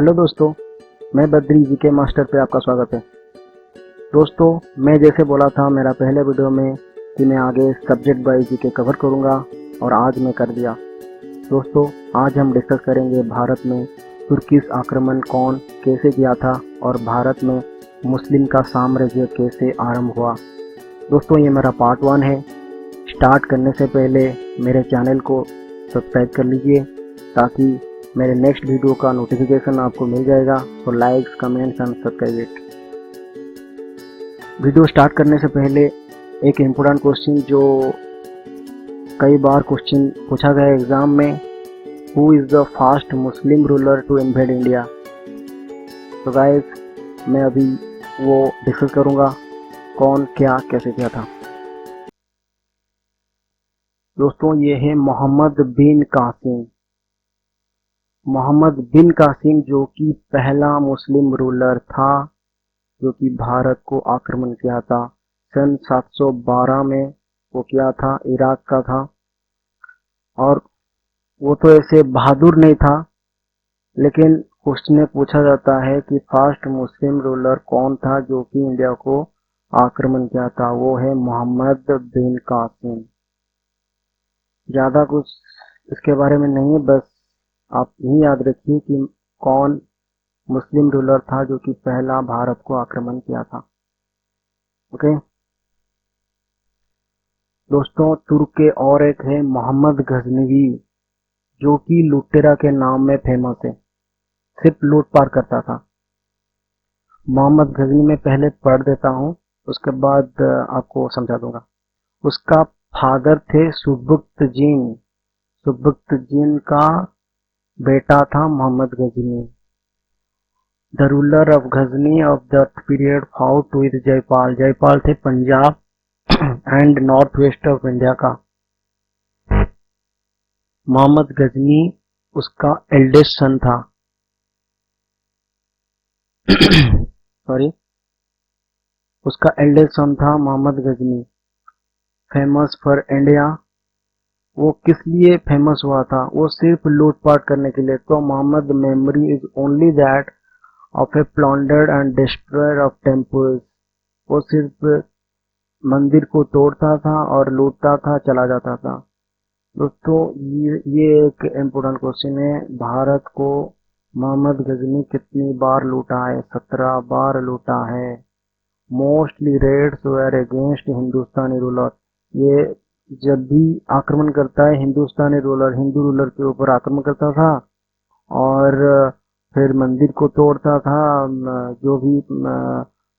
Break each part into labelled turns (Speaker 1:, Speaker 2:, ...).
Speaker 1: Hello दोस्तों, मैं बद्री जी के मास्टर पे आपका स्वागत है। दोस्तों, मैं जैसे बोला था मेरा पहले वीडियो में कि मैं आगे सब्जेक्ट वाइज जी के कवर करूँगा और आज मैं कर दिया। दोस्तों, आज हम डिस्कस करेंगे भारत में तुर्किश आक्रमण कौन कैसे किया था और भारत में मुस्लिम का साम्राज्य कैसे आरंभ हुआ। दोस्तों, ये मेरा पार्ट 1 है। स्टार्ट करने से पहले मेरे चैनल को सब्सक्राइब कर लीजिए ताकि मेरे नेक्स्ट वीडियो का नोटिफिकेशन आपको मिल जाएगा। तो likes, comments and subscribe it. Video start करने से पहले एक इम्पोर्टेंट क्वेश्चन जो कई बार क्वेश्चन पूछा गया एग्जाम में, who is the first Muslim ruler to invade India. तो गाइस, मैं अभी वो डिस्कस करूँगा कौन क्या कैसे किया था। दोस्तों, ये है मोहम्मद बिन कासिम। मोहम्मद बिन कासिम जो कि पहला मुस्लिम रूलर था जो कि भारत को आक्रमण किया था सन 712 में। वो किया था, इराक का था। और वो तो ऐसे बहादुर नहीं था, लेकिन क्वेश्चन पूछा जाता है कि फर्स्ट मुस्लिम रूलर कौन था जो कि इंडिया को आक्रमण किया था। वो है मोहम्मद बिन कासिम। ज़्यादा कुछ इसके बारे में नहीं है, बस आप यही याद रखिए कि कौन मुस्लिम रूलर था जो कि पहला भारत को आक्रमण किया था। ओके दोस्तों, तुर्क के और एक है मोहम्मद गजनवी जो कि लुटेरा के नाम में फेमस है, सिर्फ लूटपाट करता था। मोहम्मद गजनवी में पहले पढ़ देता हूँ, उसके बाद आपको समझा दूंगा। उसका फादर थे सुबुक्तजीन। सुबुक्तजीन का बेटा था Mohammad Ghaznavi. The ruler of Ghazni of that period fought with Jayapal. Jayapal थे Punjab and north west of India का। मोहम्मद गजनी उसका एल्डेस्ट सन था। सॉरी, उसका एल्डेस्ट सन था Mohammad Ghazni. Famous for India. वो किस लिए फेमस हुआ था? वो सिर्फ लूटपाट करने के लिए। तो Mohammad memory is only that of a plundered and destroyer of temples. वो सिर्फ मंदिर को तोड़ता था और लूटता था, चला जाता था। दोस्तों, ये एक इम्पोर्टेंट क्वेश्चन है। भारत को मोहम्मद गजनी कितनी बार लूटा है? 17 बार लूटा है। Mostly raids were against Hindustani ruler. ये जब भी आक्रमण करता है हिंदुस्तानी रूलर, हिंदू रूलर के ऊपर आक्रमण करता था और फिर मंदिर को तोड़ता था, जो भी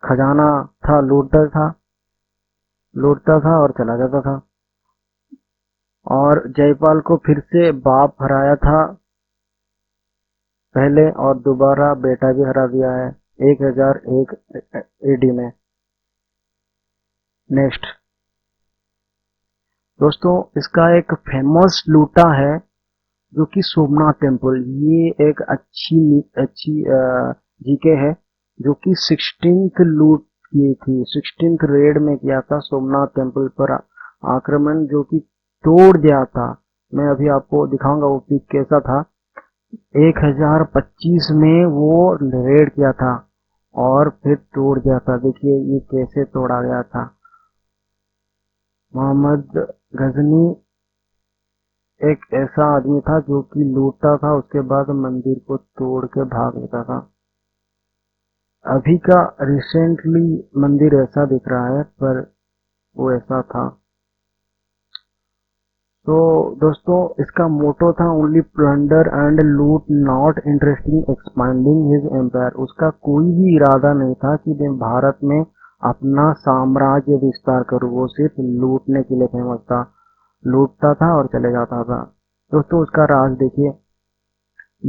Speaker 1: खजाना था लूटता था और चला जाता था। और जयपाल को फिर से बाप हराया था पहले और दोबारा बेटा भी हरा दिया है 1001 एडी में। नेक्स्ट दोस्तों, इसका एक फेमस लूटा है जो कि सोमनाथ टेम्पल। ये एक अच्छी जीके है जो कि 16th लूट की थी, 16th रेड में किया था रेड टेम्पल पर आक्रमण जो कि तोड़ दिया था। मैं अभी आपको दिखाऊंगा वो पिक कैसा था। 1025 में वो रेड किया था और फिर तोड़ दिया था। देखिए ये कैसे तोड़ा गया था। मोहम्मद गजनी एक ऐसा आदमी था जो कि लूटता था, उसके बाद मंदिर को तोड़ के भाग लेता था। अभी का रिसेंटली मंदिर ऐसा दिख रहा है, पर वो ऐसा था। तो दोस्तों, इसका मोटो था only plunder and loot, not interesting expanding his empire. उसका कोई भी इरादा नहीं था कि मैं भारत में अपना साम्राज्य विस्तार करूं। वो सिर्फ लूटने के लिए फेमस था, लूटता था और चले जाता था। दोस्तों, उसका राज देखिए।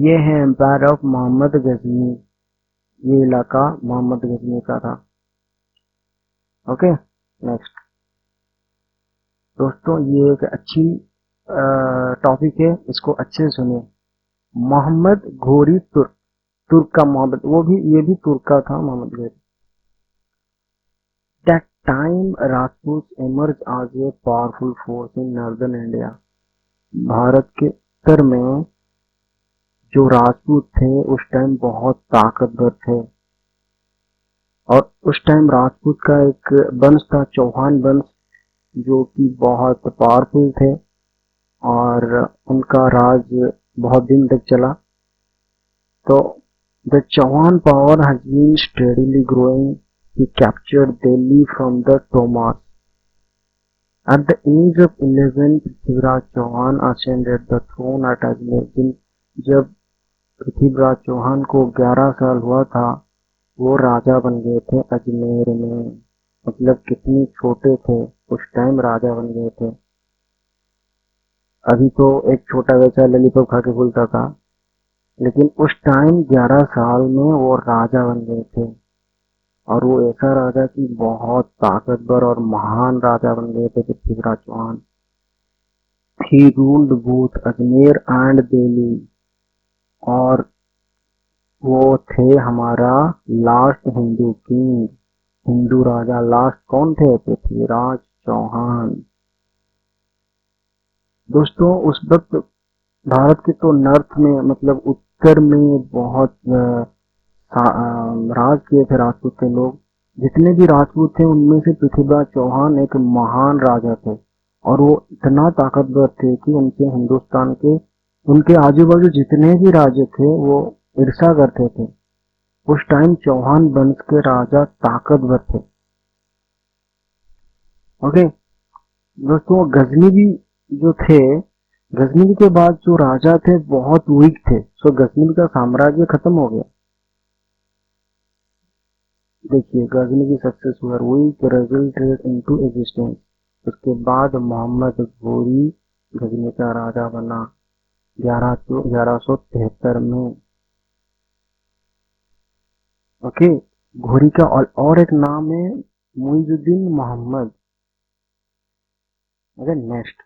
Speaker 1: ये है एम्पायर ऑफ मोहम्मद गजनी। ये इलाका मोहम्मद गजनी का था। ओके नेक्स्ट दोस्तों, ये एक अच्छी टॉपिक है, इसको अच्छे से सुनिए। मोहम्मद घोरी तुर्क। तुर्क का मोहम्मद, ये भी तुर्क का था मोहम्मद घोरी। दैट टाइम राजपूत एमर्ज आज a powerful force in northern India. Bharat के उत्तर में जो राजपूत थे उस टाइम बहुत ताकतवर थे, और उस टाइम राजपूत का एक वंश था, चौहान वंश, जो कि बहुत पावरफुल थे, और उनका राज बहुत दिन तक चला। तो the Chauhan power has been steadily growing. He captured Delhi from the Tomars. At the age of 11, Prithviraj Chauhan ascended the throne at Ajmer. जब पृथ्वीराज चौहान को 11 साल हुआ था, वो राजा बन गए थे अजमेर में। मतलब कितने छोटे थे उस टाइम राजा बन गए थे। अभी तो एक छोटा बच्चा ललीपॉप खा के भूलता था, लेकिन उस टाइम 11 साल में वो राजा बन गए थे, और वो ऐसा राजा कि बहुत ताकतवर और महान राजा बन गए थे Prithviraj Chauhan. He ruled both Ajmer and Delhi, और वो थे हमारा लास्ट हिंदू किंग, हिंदू राजा लास्ट कौन थे? पृथ्वीराज चौहान। दोस्तों उस वक्त भारत के तो नॉर्थ में, मतलब उत्तर में बहुत राज किए थे राजपूत के लोग। जितने भी राजपूत थे उनमें से पृथ्वीराज चौहान एक महान राजा थे, और वो इतना ताकतवर थे कि उनके हिंदुस्तान के, उनके आजू बाजू जितने भी राज्य थे वो ईर्ष्या करते थे। उस टाइम चौहान वंश के राजा ताकतवर थे। ओके दोस्तों, गजनी भी जो थे, गजनी के बाद जो राजा थे बहुत वीक थे, सो गजनी का साम्राज्य खत्म हो गया। देखिए, गजनी की सक्सेस वर वीक रिजल्टेड इनटू एग्जिस्टेंस। उसके बाद मोहम्मद घोरी गजनी का राजा बना 1173 में। ओके, घोरी का और एक नाम है मुइजुद्दीन मोहम्मद। ओके, नेक्स्ट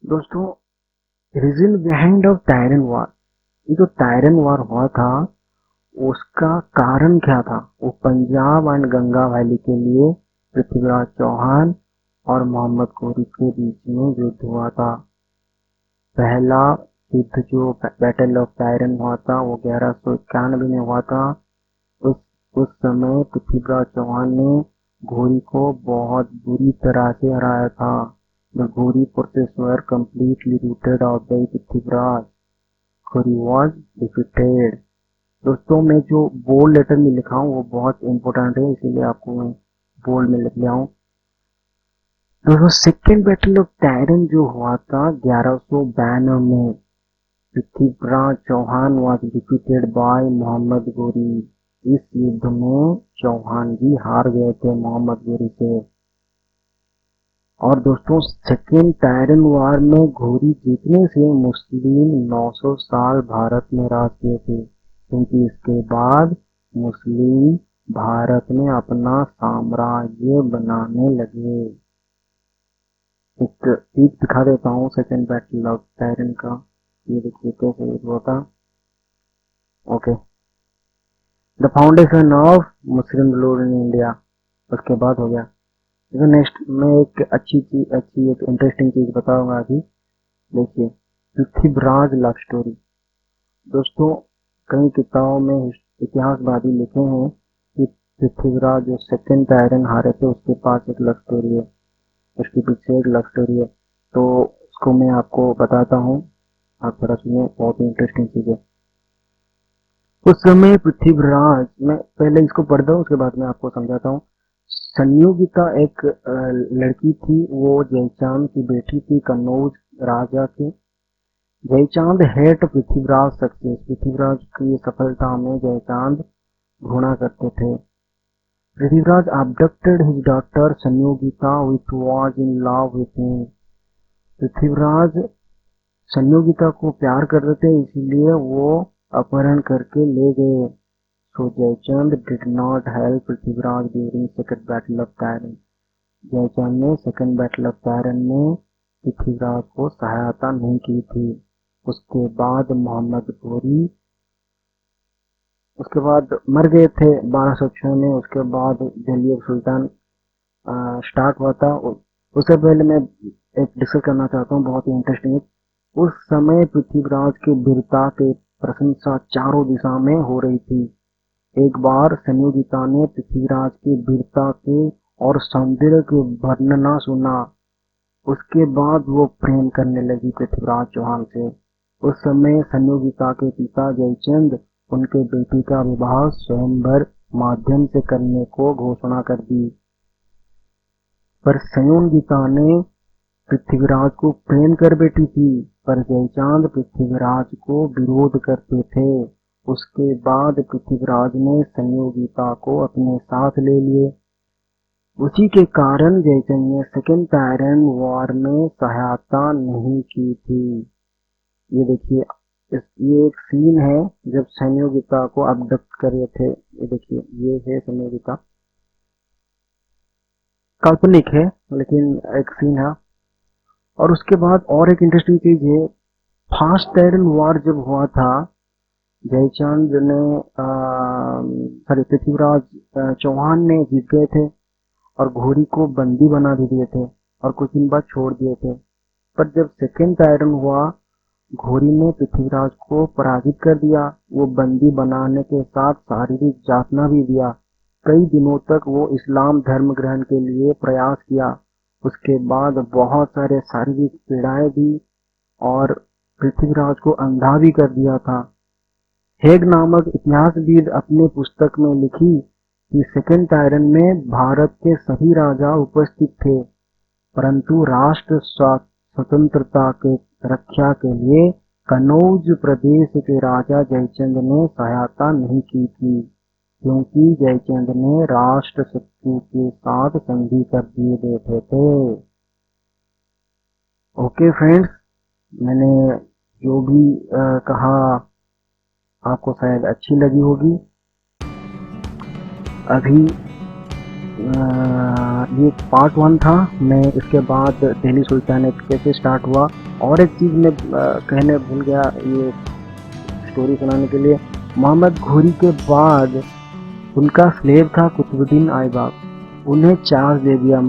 Speaker 1: दोस्तों, रीजन बिहाइंड ऑफ टायरन वार। ये जो टायरन वार हुआ था उसका कारण क्या था? वो पंजाब एंड गंगा वैली के लिए पृथ्वीराज चौहान और मोहम्मद घोरी के बीच में युद्ध हुआ था। पहला युद्ध जो बैटल ऑफ टायरन हुआ था वो 1191 में हुआ था। उस उस समय पृथ्वीराज चौहान ने घोरी को बहुत बुरी तरह से हराया था। The Ghori forces were completely routed out by Prithviraj. Ghori was defeated। दोस्तों, मैं जो बोल्ड लेटर में लिखा हूँ वो बहुत इंपॉर्टेंट है, इसीलिए आपको मैं बोल्ड में लिख लिया हूँ। दोस्तों, सेकेंड बैटल ऑफ टायरन जो हुआ था 1192 में, Prithviraj Chauhan was defeated by Mohammad घोरी। इस युद्ध में चौहान जी हार गए थे मोहम्मद घोरी से। और दोस्तों, सेकेंड टायरन वार में घोरी जीतने से मुस्लिम 900 साल भारत में राज किए थे, क्योंकि इसके बाद मुस्लिम भारत में अपना साम्राज्य बनाने लगे। एक पीक दिखा देता हूँ सेकेंड बैटल ऑफ टायरन का। ये देखिए कैसे हुआ था। Okay, the foundation of Muslim rule in India, उसके बाद हो गया। देखो नेक्स्ट मैं एक एक इंटरेस्टिंग चीज बताऊंगा अभी। देखिए, पृथ्वीराज लव स्टोरी। दोस्तों, कई किताबों में इतिहासवादी लिखे हैं कि पृथ्वीराज जो सेकंड टायरन हारे थे उसके पास एक लव स्टोरी है, उसके पीछे एक लव स्टोरी है। तो उसको मैं आपको बताता हूँ, आप थोड़ा सुनिए, बहुत ही इंटरेस्टिंग चीज है। उस समय पृथ्वीराज, मैं पहले इसको पढ़ता हूँ उसके बाद मैं आपको समझाता हूँ। संयोगिता एक लड़की थी, वो जयचांद की बेटी थी, कन्नौज राजा के। जयचांद हेट पृथ्वीराज सक्सेस, पृथ्वीराज की सफलता में जयचांद घृणा करते थे। Prithviraj abducted his daughter Sanyogita which was in love with him। Prithviraj Sanyogita को प्यार करते थे, इसीलिए वो अपहरण करके ले गए। So Jaichand did not help Prithviraj during second battle of tyrant. Jaichand ने सेकंड बैटल ऑफ टायरन में पृथ्वीराज को सहायता नहीं की थी। उसके बाद मोहम्मद घोरी उसके बाद मर गए थे 1206 में। उसके बाद दिल्ली सुल्तान स्टार्ट हुआ था। उससे पहले मैं एक डिस्कस करना चाहता हूँ, बहुत ही इंटरेस्टिंग। उस समय पृथ्वीराज के वीरता के प्रशंसा चारों दिशा में हो रही थी। एक बार संयोगिता ने पृथ्वीराज की वीरता के और सौंदर्य के वर्णना सुना। उसके बाद वो प्रेम करने लगी पृथ्वीराज चौहान से। उस समय संयोगिता के पिता जयचंद उनके बेटी का विवाह स्वयंवर माध्यम से करने को घोषणा कर दी। पर संयोगिता ने पृथ्वीराज को प्रेम कर बैठी थी, पर जयचांद पृथ्वीराज को विरोध करते थे। उसके बाद पृथ्वीराज ने संयोगिता को अपने साथ ले लिए। उसी के कारण जयचंद ने सेकेंड टायरन वॉर में सहायता नहीं की थी। ये देखिए, ये एक सीन है जब संयोगिता को अबडक्ट कर रहे थे। ये देखिए, ये है संयोगिता, काल्पनिक है लेकिन एक सीन है। और उसके बाद और एक इंटरेस्टिंग चीज है, फर्स्ट टायरन वॉर जब हुआ था, जयचंद ने पृथ्वीराज चौहान ने जीत गए थे और घोड़ी को बंदी बना भी दिए थे और कुछ दिन बाद छोड़ दिए थे। पर जब सेकेंड टायरन हुआ, घोड़ी ने पृथ्वीराज को पराजित कर दिया। वो बंदी बनाने के साथ शारीरिक यातना भी दिया। कई दिनों तक वो इस्लाम धर्म ग्रहण के लिए प्रयास किया। उसके बाद बहुत सारे शारीरिक पीड़ाएं दी और पृथ्वीराज को अंधा भी कर दिया था। हेग नामक इतिहासविद अपने पुस्तक में लिखी कि सेकेंड टायरन में भारत के सभी राजा उपस्थित थे, परंतु राष्ट्र स्वतंत्रता के रक्षा के लिए कनौज प्रदेश के राजा जयचंद ने सहायता नहीं की थी, क्योंकि जयचंद ने राष्ट्र शत्रु के साथ संधि कर दिए बैठे थे। ओके फ्रेंड्स, मैंने जो भी कहा आपको शायद अच्छी लगी होगी। अभी ये पार्ट 1 था। मैं इसके बाद दिल्ली सुल्तानेट कैसे स्टार्ट हुआ, और एक चीज़ मैं कहने भूल गया ये स्टोरी सुनाने के लिए। मोहम्मद घोरी के बाद उनका स्लेव था कुतुबुद्दीन ऐबक, उन्हें चार्ज दे दिया।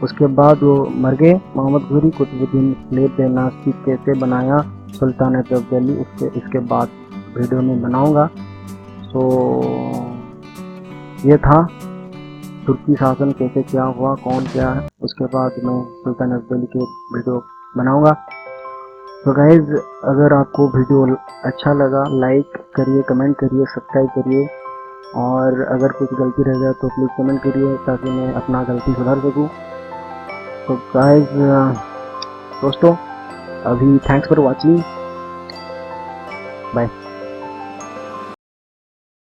Speaker 1: उसके बाद वो मर गए मोहम्मद घोरी। कुतुबुद्दीन स्लेव डायनास्टी कैसे बनाया सुल्तानेट ऑफ दिल्ली, इसके बाद वीडियो में बनाऊंगा। सो ये था तुर्की शासन कैसे क्या हुआ, कौन क्या है, उसके बाद मैं सुल्तानेट ऑफ दिल्ली के वीडियो बनाऊंगा। तो गाइज, अगर आपको वीडियो अच्छा लगा, लाइक करिए, कमेंट करिए, सब्सक्राइब करिए, और अगर कुछ गलती रह जाए तो प्लीज़ कमेंट करिए ताकि मैं अपना गलती सुधार सकूँ। तो गाइज दोस्तों, अभी थैंक्स फॉर वॉचिंग, बाय।